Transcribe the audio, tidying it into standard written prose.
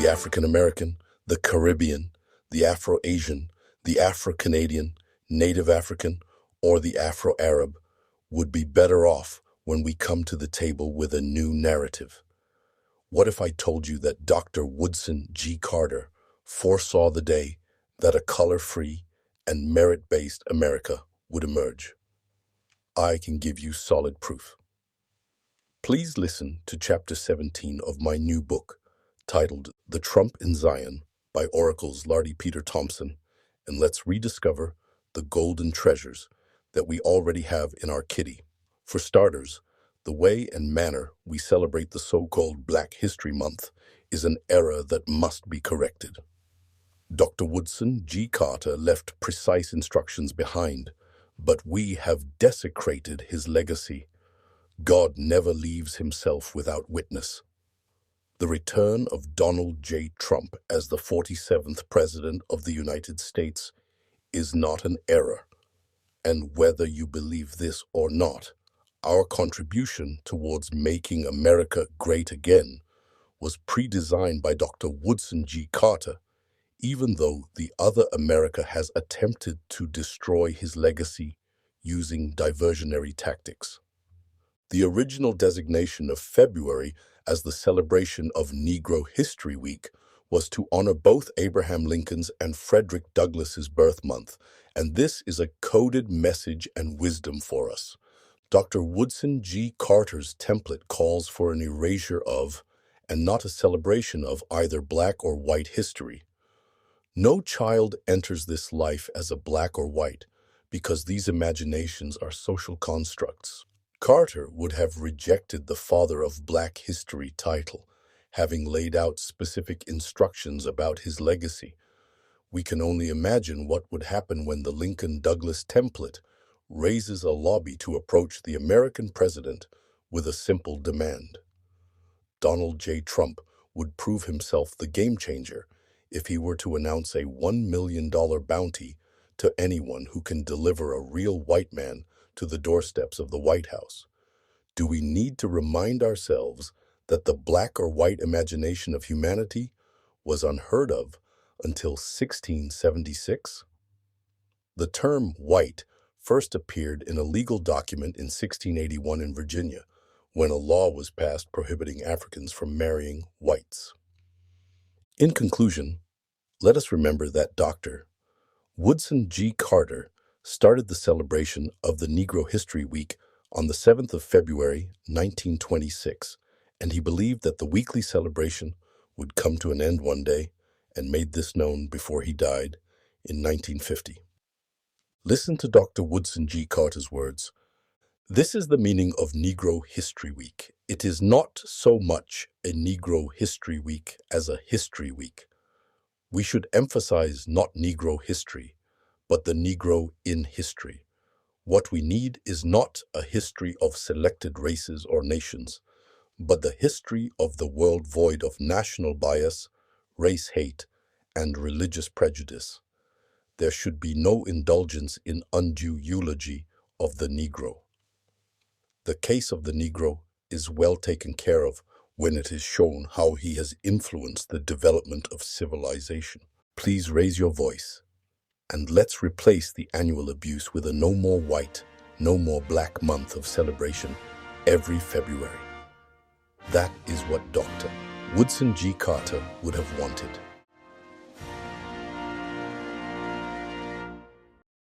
the African American, the Caribbean, the Afro-Asian, the Afro-Canadian, Native African, or the Afro-Arab, would be better off when we come to the table with a new narrative. What if I told you that Dr. Woodson G. Carter foresaw the day that a color-free and merit-based America would emerge? I can give you solid proof. Please listen to Chapter 17 of my new book, titled The Trump in Zion by Oracle's Lardy Peter Thompson, and let's rediscover the golden treasures that we already have in our kitty. For starters, the way and manner we celebrate the so-called Black History Month is an error that must be corrected. Dr. Woodson G. Carter left precise instructions behind, but we have desecrated his legacy. God never leaves himself without witness. The return of Donald J. Trump as the 47th President of the United States is not an error. And whether you believe this or not, our contribution towards making America great again was pre-designed by Dr. Woodson G. Carter, even though the other America has attempted to destroy his legacy using diversionary tactics. The original designation of February as the celebration of Negro History Week was to honor both Abraham Lincoln's and Frederick Douglass's birth month, and this is a coded message and wisdom for us. Dr. Woodson G. Carter's template calls for an erasure of, and not a celebration of, either black or white history. No child enters this life as a black or white, because these imaginations are social constructs. Carter would have rejected the Father of Black History title, having laid out specific instructions about his legacy. We can only imagine what would happen when the Lincoln-Douglas template raises a lobby to approach the American president with a simple demand. Donald J. Trump would prove himself the game changer if he were to announce a $1 million bounty to anyone who can deliver a real white man to the doorsteps of the White House. Do we need to remind ourselves that the black or white imagination of humanity was unheard of until 1676? The term white first appeared in a legal document in 1681 in Virginia, when a law was passed prohibiting Africans from marrying whites. In conclusion, let us remember that Dr. Woodson G. Carter started the celebration of the Negro History Week on the 7th of February, 1926, and he believed that the weekly celebration would come to an end one day, and made this known before he died in 1950. Listen to Dr. Woodson G. Carter's words. This is the meaning of Negro History Week. It is not so much a Negro History Week as a History Week. We should emphasize not Negro history, but the Negro in history. What we need is not a history of selected races or nations, but the history of the world void of national bias, race hate, and religious prejudice. There should be no indulgence in undue eulogy of the Negro. The case of the Negro is well taken care of when it is shown how he has influenced the development of civilization. Please raise your voice, and let's replace the annual abuse with a no more white, no more black month of celebration every February. That is what Dr. Woodson G. Carter would have wanted.